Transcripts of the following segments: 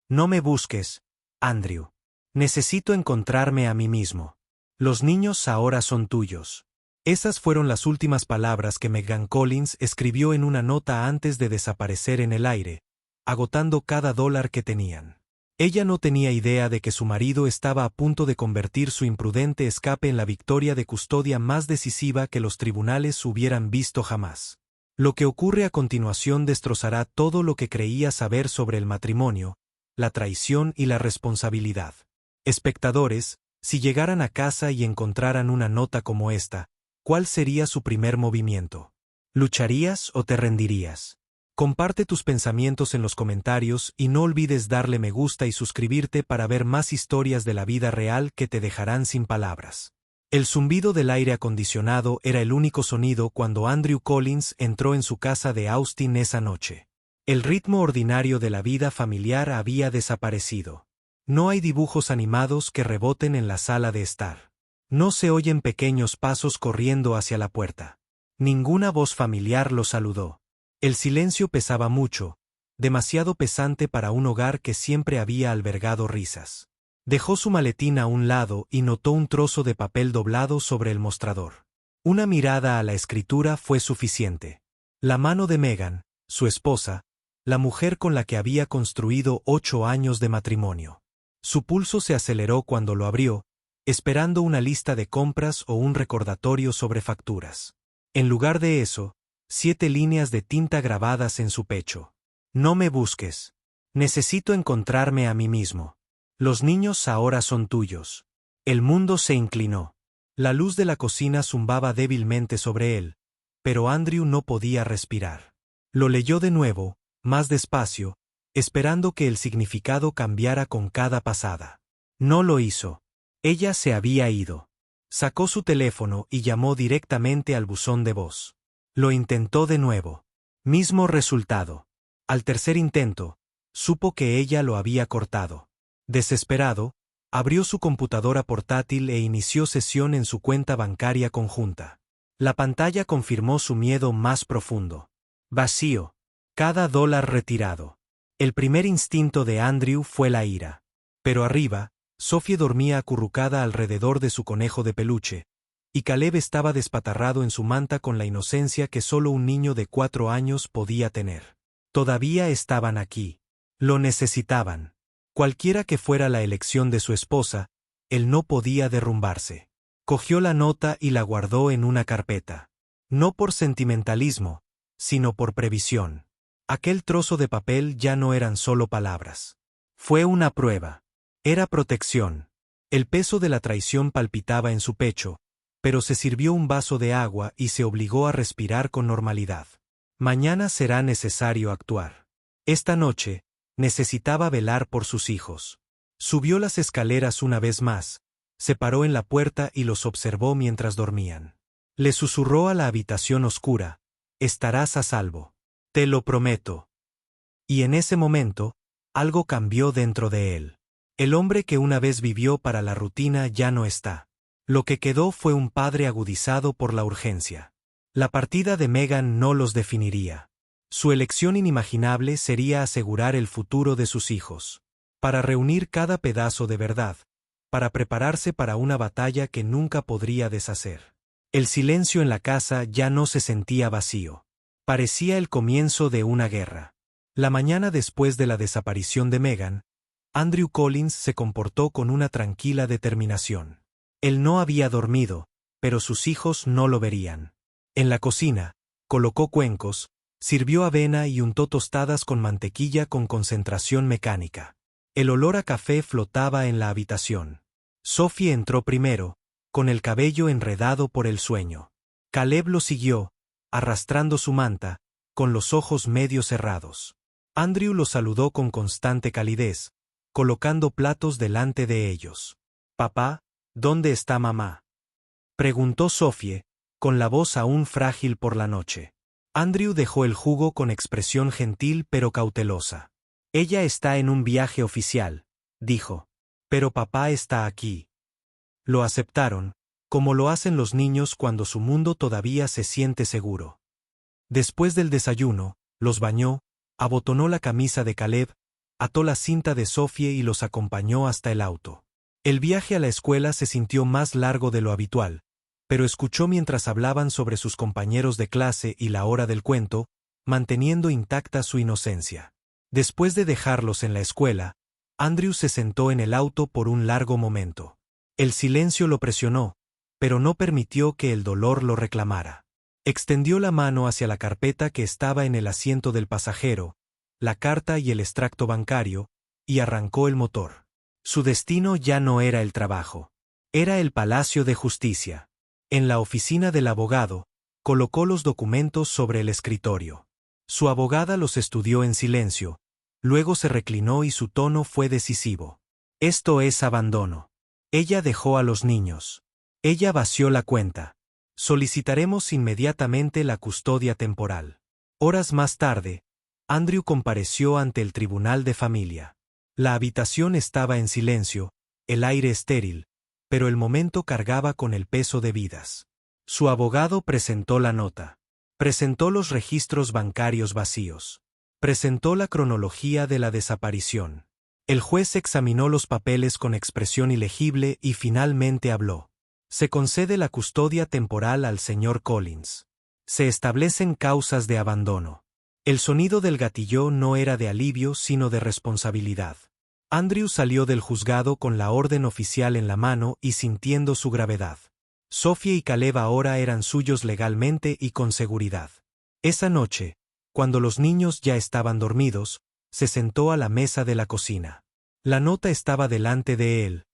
No me busques, Andrew. Necesito encontrarme a mí mismo. Los niños ahora son tuyos. Esas fueron las últimas palabras que Megan Collins escribió en una nota antes de desaparecer en el aire, agotando cada dólar que tenían. Ella no tenía idea de que su marido estaba a punto de convertir su imprudente escape en la victoria de custodia más decisiva que los tribunales hubieran visto jamás. Lo que ocurre a continuación destrozará todo lo que creía saber sobre el matrimonio, la traición y la responsabilidad. Espectadores, si llegaran a casa y encontraran una nota como esta, ¿cuál sería su primer movimiento? ¿Lucharías o te rendirías? Comparte tus pensamientos en los comentarios y no olvides darle me gusta y suscribirte para ver más historias de la vida real que te dejarán sin palabras. El zumbido del aire acondicionado era el único sonido cuando Andrew Collins entró en su casa de Austin esa noche. El ritmo ordinario de la vida familiar había desaparecido. No hay dibujos animados que reboten en la sala de estar. No se oyen pequeños pasos corriendo hacia la puerta. Ninguna voz familiar lo saludó. El silencio pesaba mucho, demasiado pesante para un hogar que siempre había albergado risas. Dejó su maletín a un lado y notó un trozo de papel doblado sobre el mostrador. Una mirada a la escritura fue suficiente. La mano de Megan, su esposa, la mujer con la que había construido 8 años de matrimonio. Su pulso se aceleró cuando lo abrió, esperando una lista de compras o un recordatorio sobre facturas. En lugar de eso, 7 líneas de tinta grabadas en su pecho. No me busques. Necesito encontrarme a mí mismo. Los niños ahora son tuyos. El mundo se inclinó. La luz de la cocina zumbaba débilmente sobre él, pero Andrew no podía respirar. Lo leyó de nuevo, más despacio, esperando que el significado cambiara con cada pasada. No lo hizo. Ella se había ido. Sacó su teléfono y llamó directamente al buzón de voz. Lo intentó de nuevo. Mismo resultado. Al tercer intento, supo que ella lo había cortado. Desesperado, abrió su computadora portátil e inició sesión en su cuenta bancaria conjunta. La pantalla confirmó su miedo más profundo. Vacío. Cada dólar retirado. El primer instinto de Andrew fue la ira. Pero arriba, Sophie dormía acurrucada alrededor de su conejo de peluche, y Caleb estaba despatarrado en su manta con la inocencia que solo un niño de 4 años podía tener. Todavía estaban aquí. Lo necesitaban. Cualquiera que fuera la elección de su esposa, él no podía derrumbarse. Cogió la nota y la guardó en una carpeta. No por sentimentalismo, sino por previsión. Aquel trozo de papel ya no eran solo palabras. Fue una prueba. Era protección. El peso de la traición palpitaba en su pecho, pero se sirvió un vaso de agua y se obligó a respirar con normalidad. Mañana será necesario actuar. Esta noche, necesitaba velar por sus hijos. Subió las escaleras una vez más, se paró en la puerta y los observó mientras dormían. Le susurró a la habitación oscura: «Estarás a salvo. Te lo prometo». Y en ese momento, algo cambió dentro de él. El hombre que una vez vivió para la rutina ya no está. Lo que quedó fue un padre agudizado por la urgencia. La partida de Megan no los definiría. Su elección inimaginable sería asegurar el futuro de sus hijos. Para reunir cada pedazo de verdad, para prepararse para una batalla que nunca podría deshacer. El silencio en la casa ya no se sentía vacío. Parecía el comienzo de una guerra. La mañana después de la desaparición de Megan, Andrew Collins se comportó con una tranquila determinación. Él no había dormido, pero sus hijos no lo verían. En la cocina, colocó cuencos, sirvió avena y untó tostadas con mantequilla con concentración mecánica. El olor a café flotaba en la habitación. Sophie entró primero, con el cabello enredado por el sueño. Caleb lo siguió, arrastrando su manta, con los ojos medio cerrados. Andrew lo saludó con constante calidez, colocando platos delante de ellos. «Papá, ¿dónde está mamá?», preguntó Sophie, con la voz aún frágil por la noche. Andrew dejó el jugo con expresión gentil pero cautelosa. «Ella está en un viaje oficial», dijo. «Pero papá está aquí». Lo aceptaron, como lo hacen los niños cuando su mundo todavía se siente seguro. Después del desayuno, los bañó, abotonó la camisa de Caleb, ató la cinta de Sophie y los acompañó hasta el auto. El viaje a la escuela se sintió más largo de lo habitual, pero escuchó mientras hablaban sobre sus compañeros de clase y la hora del cuento, manteniendo intacta su inocencia. Después de dejarlos en la escuela, Andrew se sentó en el auto por un largo momento. El silencio lo presionó, pero no permitió que el dolor lo reclamara. Extendió la mano hacia la carpeta que estaba en el asiento del pasajero, la carta y el extracto bancario, y arrancó el motor. Su destino ya no era el trabajo. Era el Palacio de Justicia. En la oficina del abogado, colocó los documentos sobre el escritorio. Su abogada los estudió en silencio, luego se reclinó y su tono fue decisivo. Esto es abandono. Ella dejó a los niños. Ella vació la cuenta. Solicitaremos inmediatamente la custodia temporal. Horas más tarde, Andrew compareció ante el tribunal de familia. La habitación estaba en silencio, el aire estéril, pero el momento cargaba con el peso de vidas. Su abogado presentó la nota. Presentó los registros bancarios vacíos. Presentó la cronología de la desaparición. El juez examinó los papeles con expresión ilegible y finalmente habló. Se concede la custodia temporal al señor Collins. Se establecen causas de abandono. El sonido del gatillo no era de alivio sino de responsabilidad. Andrew salió del juzgado con la orden oficial en la mano y sintiendo su gravedad. Sophie y Caleb ahora eran suyos legalmente y con seguridad. Esa noche, cuando los niños ya estaban dormidos, se sentó a la mesa de la cocina. La nota estaba delante de él,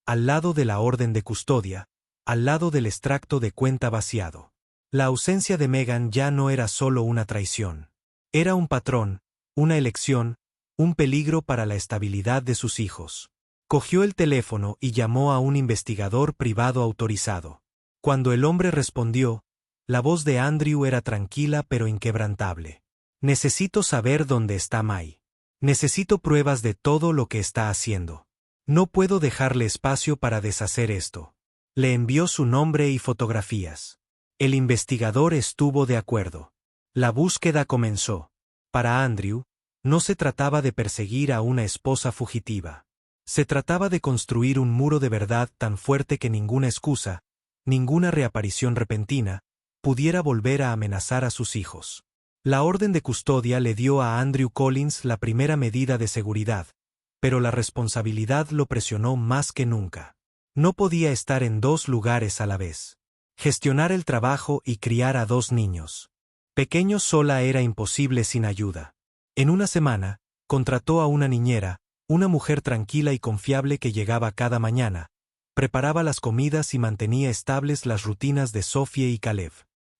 al lado de la orden de custodia, al lado del extracto de cuenta vaciado. La ausencia de Megan ya no era solo una traición. Era un patrón, una elección, un peligro para la estabilidad de sus hijos. Cogió el teléfono y llamó a un investigador privado autorizado. Cuando el hombre respondió, la voz de Andrew era tranquila pero inquebrantable. Necesito saber dónde está Mai. Necesito pruebas de todo lo que está haciendo. No puedo dejarle espacio para deshacer esto. Le envió su nombre y fotografías. El investigador estuvo de acuerdo. La búsqueda comenzó. Para Andrew, no se trataba de perseguir a una esposa fugitiva. Se trataba de construir un muro de verdad tan fuerte que ninguna excusa, ninguna reaparición repentina, pudiera volver a amenazar a sus hijos. La orden de custodia le dio a Andrew Collins la primera medida de seguridad, pero la responsabilidad lo presionó más que nunca. No podía estar en dos lugares a la vez. Gestionar el trabajo y criar a dos niños. Pequeños sola era imposible sin ayuda. En una semana, contrató a una niñera, una mujer tranquila y confiable que llegaba cada mañana, preparaba las comidas y mantenía estables las rutinas de Sophie y Caleb.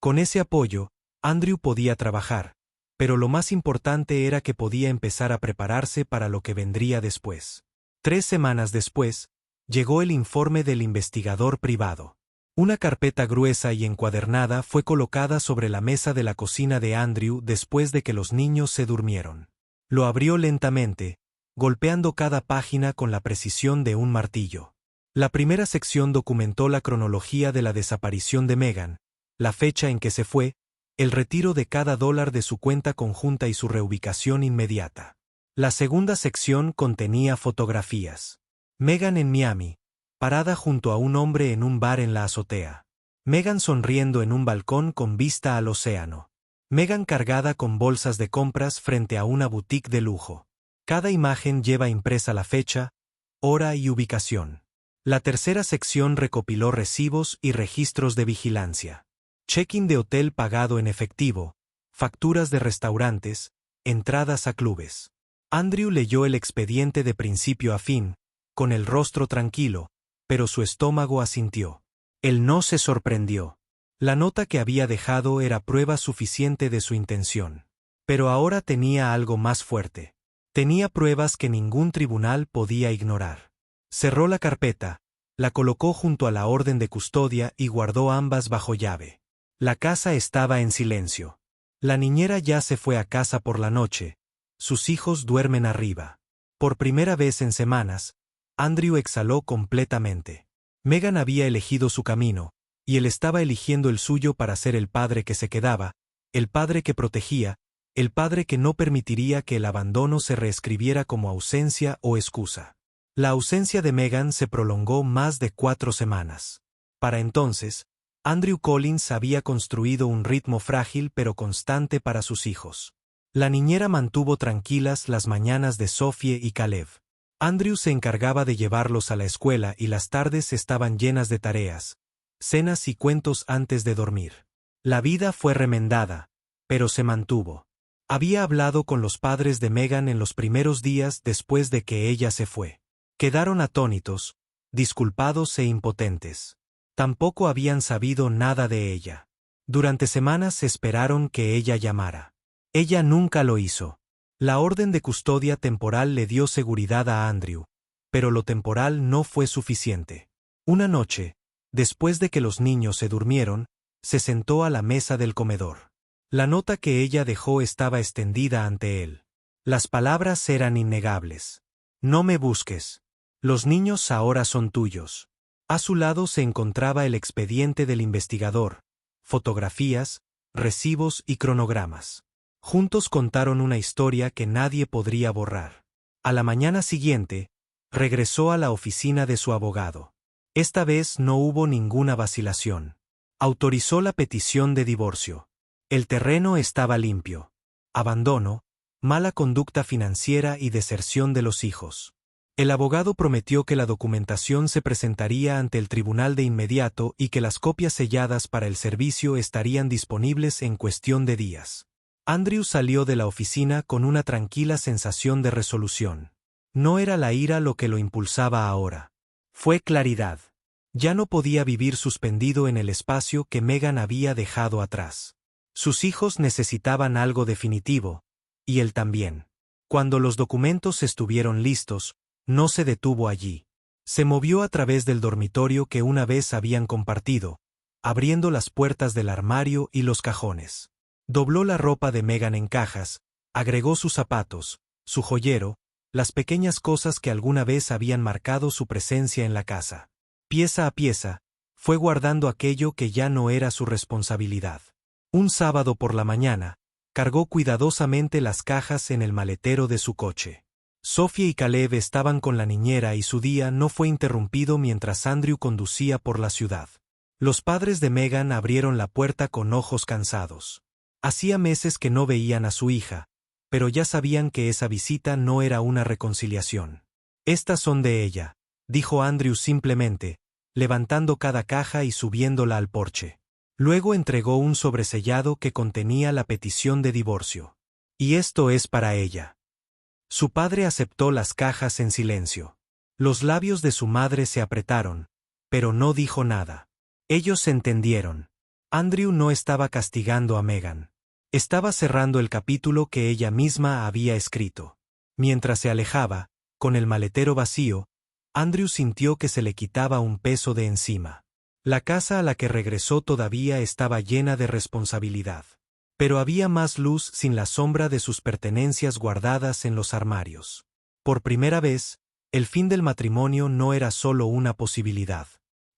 Con ese apoyo, Andrew podía trabajar, pero lo más importante era que podía empezar a prepararse para lo que vendría después. 3 semanas después, llegó el informe del investigador privado. Una carpeta gruesa y encuadernada fue colocada sobre la mesa de la cocina de Andrew después de que los niños se durmieron. Lo abrió lentamente, golpeando cada página con la precisión de un martillo. La primera sección documentó la cronología de la desaparición de Megan, la fecha en que se fue, el retiro de cada $1 de su cuenta conjunta y su reubicación inmediata. La segunda sección contenía fotografías. Megan en Miami, parada junto a un hombre en un bar en la azotea. Megan sonriendo en un balcón con vista al océano. Megan cargada con bolsas de compras frente a una boutique de lujo. Cada imagen lleva impresa la fecha, hora y ubicación. La tercera sección recopiló recibos y registros de vigilancia. Check-in de hotel pagado en efectivo, facturas de restaurantes, entradas a clubes. Andrew leyó el expediente de principio a fin, con el rostro tranquilo, pero su estómago asintió. Él no se sorprendió. La nota que había dejado era prueba suficiente de su intención. Pero ahora tenía algo más fuerte. Tenía pruebas que ningún tribunal podía ignorar. Cerró la carpeta, la colocó junto a la orden de custodia y guardó ambas bajo llave. La casa estaba en silencio. La niñera ya se fue a casa por la noche. Sus hijos duermen arriba. Por primera vez en semanas, Andrew exhaló completamente. Megan había elegido su camino, y él estaba eligiendo el suyo para ser el padre que se quedaba, el padre que protegía, el padre que no permitiría que el abandono se reescribiera como ausencia o excusa. La ausencia de Meghan se prolongó más de 4 semanas. Para entonces, Andrew Collins había construido un ritmo frágil pero constante para sus hijos. La niñera mantuvo tranquilas las mañanas de Sophie y Caleb. Andrew se encargaba de llevarlos a la escuela y las tardes estaban llenas de tareas, cenas y cuentos antes de dormir. La vida fue remendada, pero se mantuvo. Había hablado con los padres de Meghan en los primeros días después de que ella se fue. Quedaron atónitos, disculpados e impotentes. Tampoco habían sabido nada de ella. Durante semanas esperaron que ella llamara. Ella nunca lo hizo. La orden de custodia temporal le dio seguridad a Andrew, pero lo temporal no fue suficiente. Una noche, después de que los niños se durmieron, se sentó a la mesa del comedor. La nota que ella dejó estaba extendida ante él. Las palabras eran innegables. No me busques. Los niños ahora son tuyos. A su lado se encontraba el expediente del investigador, fotografías, recibos y cronogramas. Juntos contaron una historia que nadie podría borrar. A la mañana siguiente, regresó a la oficina de su abogado. Esta vez no hubo ninguna vacilación. Autorizó la petición de divorcio. El terreno estaba limpio. Abandono, mala conducta financiera y deserción de los hijos. El abogado prometió que la documentación se presentaría ante el tribunal de inmediato y que las copias selladas para el servicio estarían disponibles en cuestión de días. Andrew salió de la oficina con una tranquila sensación de resolución. No era la ira lo que lo impulsaba ahora. Fue claridad. Ya no podía vivir suspendido en el espacio que Meghan había dejado atrás. Sus hijos necesitaban algo definitivo, y él también. Cuando los documentos estuvieron listos, no se detuvo allí. Se movió a través del dormitorio que una vez habían compartido, abriendo las puertas del armario y los cajones. Dobló la ropa de Meghan en cajas, agregó sus zapatos, su joyero, las pequeñas cosas que alguna vez habían marcado su presencia en la casa. Pieza a pieza, fue guardando aquello que ya no era su responsabilidad. Un sábado por la mañana, cargó cuidadosamente las cajas en el maletero de su coche. Sophie y Caleb estaban con la niñera y su día no fue interrumpido mientras Andrew conducía por la ciudad. Los padres de Meghan abrieron la puerta con ojos cansados. Hacía meses que no veían a su hija, pero ya sabían que esa visita no era una reconciliación. Estas son de ella, dijo Andrew simplemente, levantando cada caja y subiéndola al porche. Luego entregó un sobresellado que contenía la petición de divorcio. Y esto es para ella. Su padre aceptó las cajas en silencio. Los labios de su madre se apretaron, pero no dijo nada. Ellos se entendieron. Andrew no estaba castigando a Meghan. Estaba cerrando el capítulo que ella misma había escrito. Mientras se alejaba, con el maletero vacío, Andrew sintió que se le quitaba un peso de encima. La casa a la que regresó todavía estaba llena de responsabilidad. Pero había más luz sin la sombra de sus pertenencias guardadas en los armarios. Por primera vez, el fin del matrimonio no era solo una posibilidad.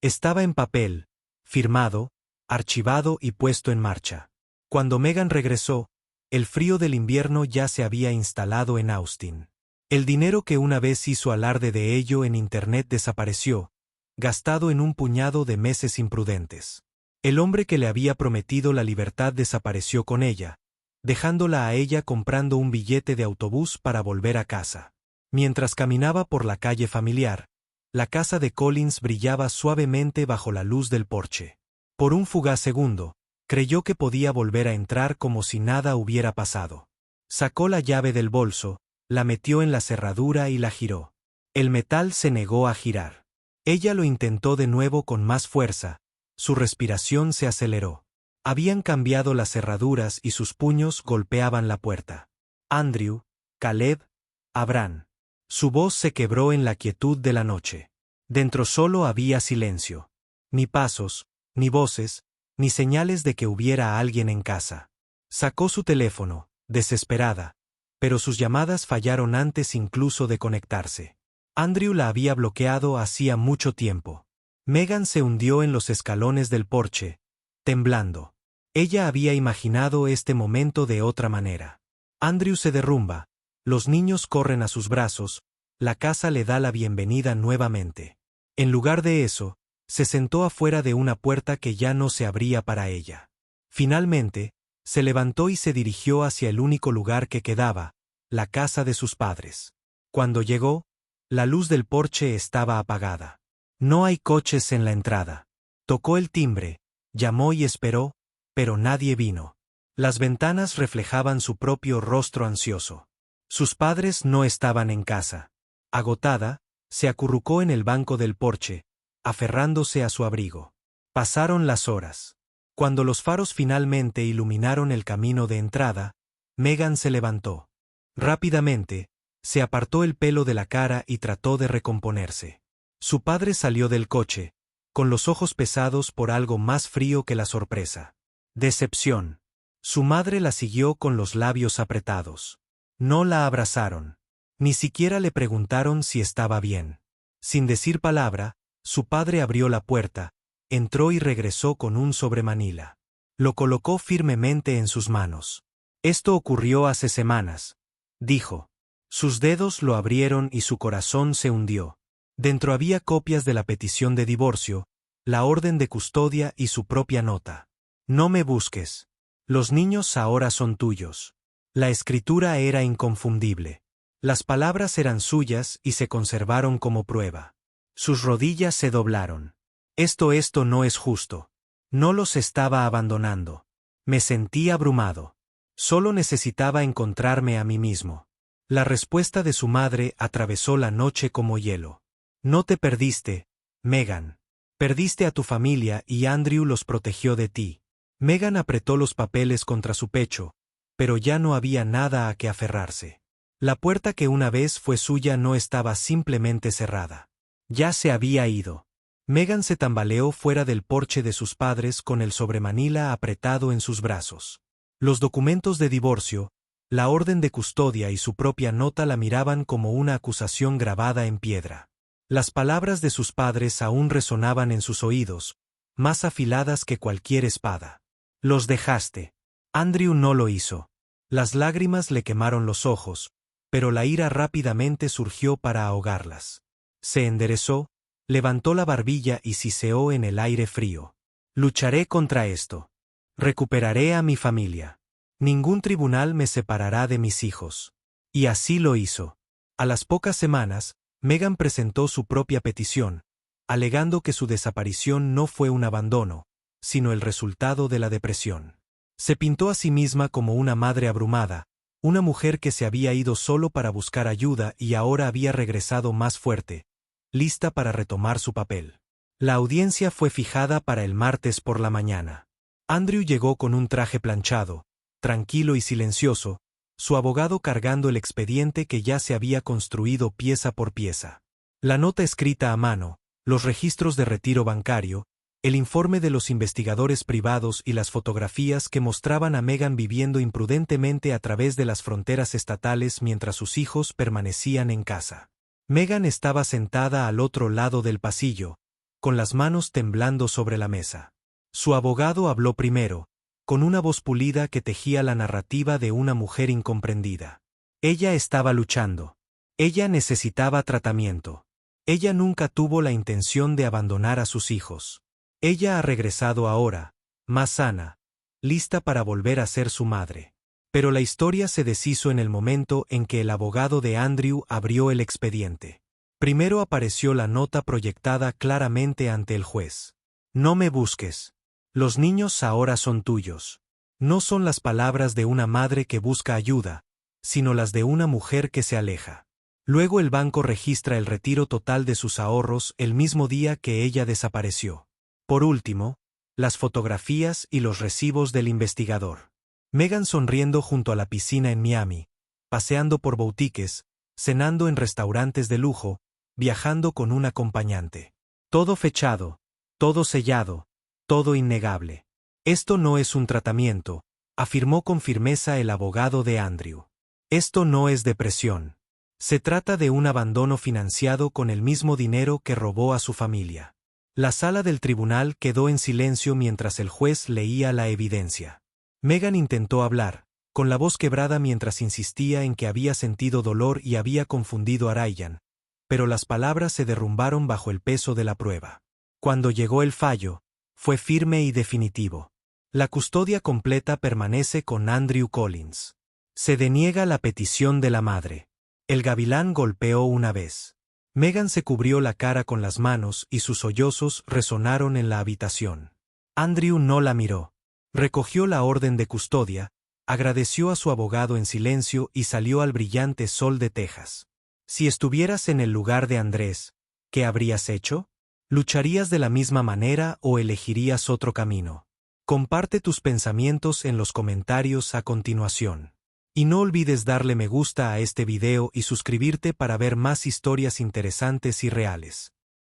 Estaba en papel, firmado, archivado y puesto en marcha. Cuando Meghan regresó, el frío del invierno ya se había instalado en Austin. El dinero que una vez hizo alarde de ello en Internet desapareció, gastado en un puñado de meses imprudentes. El hombre que le había prometido la libertad desapareció con ella, dejándola a ella comprando un billete de autobús para volver a casa. Mientras caminaba por la calle familiar, la casa de Collins brillaba suavemente bajo la luz del porche. Por un fugaz segundo, creyó que podía volver a entrar como si nada hubiera pasado. Sacó la llave del bolso, la metió en la cerradura y la giró. El metal se negó a girar. Ella lo intentó de nuevo con más fuerza. Su respiración se aceleró. Habían cambiado las cerraduras y sus puños golpeaban la puerta. Andrew, Caleb, Abraham. Su voz se quebró en la quietud de la noche. Dentro solo había silencio. Ni pasos, ni voces, ni señales de que hubiera alguien en casa. Sacó su teléfono, desesperada, pero sus llamadas fallaron antes incluso de conectarse. Andrew la había bloqueado hacía mucho tiempo. Meghan se hundió en los escalones del porche, temblando. Ella había imaginado este momento de otra manera. Andrew se derrumba, los niños corren a sus brazos, la casa le da la bienvenida nuevamente. En lugar de eso, se sentó afuera de una puerta que ya no se abría para ella. Finalmente, se levantó y se dirigió hacia el único lugar que quedaba, la casa de sus padres. Cuando llegó, la luz del porche estaba apagada. No hay coches en la entrada. Tocó el timbre, llamó y esperó, pero nadie vino. Las ventanas reflejaban su propio rostro ansioso. Sus padres no estaban en casa. Agotada, se acurrucó en el banco del porche, aferrándose a su abrigo. Pasaron las horas. Cuando los faros finalmente iluminaron el camino de entrada, Megan se levantó. Rápidamente, se apartó el pelo de la cara y trató de recomponerse. Su padre salió del coche, con los ojos pesados por algo más frío que la sorpresa. Decepción. Su madre la siguió con los labios apretados. No la abrazaron. Ni siquiera le preguntaron si estaba bien. Sin decir palabra, su padre abrió la puerta, entró y regresó con un sobremanila. Lo colocó firmemente en sus manos. Esto ocurrió hace semanas, dijo. Sus dedos lo abrieron y su corazón se hundió. Dentro había copias de la petición de divorcio, la orden de custodia y su propia nota. No me busques. Los niños ahora son tuyos. La escritura era inconfundible. Las palabras eran suyas y se conservaron como prueba. Sus rodillas se doblaron. Esto no es justo. No los estaba abandonando. Me sentí abrumado. Solo necesitaba encontrarme a mí mismo. La respuesta de su madre atravesó la noche como hielo. No te perdiste, Megan. Perdiste a tu familia y Andrew los protegió de ti. Megan apretó los papeles contra su pecho, pero ya no había nada a que aferrarse. La puerta que una vez fue suya no estaba simplemente cerrada. Ya se había ido. Megan se tambaleó fuera del porche de sus padres con el sobremanila apretado en sus brazos. Los documentos de divorcio, la orden de custodia y su propia nota la miraban como una acusación grabada en piedra. Las palabras de sus padres aún resonaban en sus oídos, más afiladas que cualquier espada. Los dejaste. Andrew no lo hizo. Las lágrimas le quemaron los ojos, pero la ira rápidamente surgió para ahogarlas. Se enderezó, levantó la barbilla y siseó en el aire frío. Lucharé contra esto. Recuperaré a mi familia. Ningún tribunal me separará de mis hijos. Y así lo hizo. A las pocas semanas, Megan presentó su propia petición, alegando que su desaparición no fue un abandono, sino el resultado de la depresión. Se pintó a sí misma como una madre abrumada, una mujer que se había ido solo para buscar ayuda y ahora había regresado más fuerte, lista para retomar su papel. La audiencia fue fijada para el martes por la mañana. Andrew llegó con un traje planchado, tranquilo y silencioso, su abogado cargando el expediente que ya se había construido pieza por pieza. La nota escrita a mano, los registros de retiro bancario, el informe de los investigadores privados y las fotografías que mostraban a Megan viviendo imprudentemente a través de las fronteras estatales mientras sus hijos permanecían en casa. Megan estaba sentada al otro lado del pasillo, con las manos temblando sobre la mesa. Su abogado habló primero, con una voz pulida que tejía la narrativa de una mujer incomprendida. Ella estaba luchando. Ella necesitaba tratamiento. Ella nunca tuvo la intención de abandonar a sus hijos. Ella ha regresado ahora, más sana, lista para volver a ser su madre. Pero la historia se deshizo en el momento en que el abogado de Andrew abrió el expediente. Primero apareció la nota proyectada claramente ante el juez. No me busques. Los niños ahora son tuyos. No son las palabras de una madre que busca ayuda, sino las de una mujer que se aleja. Luego el banco registra el retiro total de sus ahorros el mismo día que ella desapareció. Por último, las fotografías y los recibos del investigador. Megan sonriendo junto a la piscina en Miami, paseando por boutiques, cenando en restaurantes de lujo, viajando con un acompañante. Todo fechado, todo sellado, todo innegable. Esto no es un tratamiento, afirmó con firmeza el abogado de Andrew. Esto no es depresión. Se trata de un abandono financiado con el mismo dinero que robó a su familia. La sala del tribunal quedó en silencio mientras el juez leía la evidencia. Megan intentó hablar, con la voz quebrada mientras insistía en que había sentido dolor y había confundido a Ryan, pero las palabras se derrumbaron bajo el peso de la prueba. Cuando llegó el fallo, fue firme y definitivo. La custodia completa permanece con Andrew Collins. Se deniega la petición de la madre. El gavilán golpeó una vez. Meghan se cubrió la cara con las manos y sus sollozos resonaron en la habitación. Andrew no la miró. Recogió la orden de custodia, agradeció a su abogado en silencio y salió al brillante sol de Texas. Si estuvieras en el lugar de Andrés, ¿qué habrías hecho? ¿Lucharías de la misma manera o elegirías otro camino? Comparte tus pensamientos en los comentarios a continuación. Y no olvides darle me gusta a este video y suscribirte para ver más historias interesantes y reales.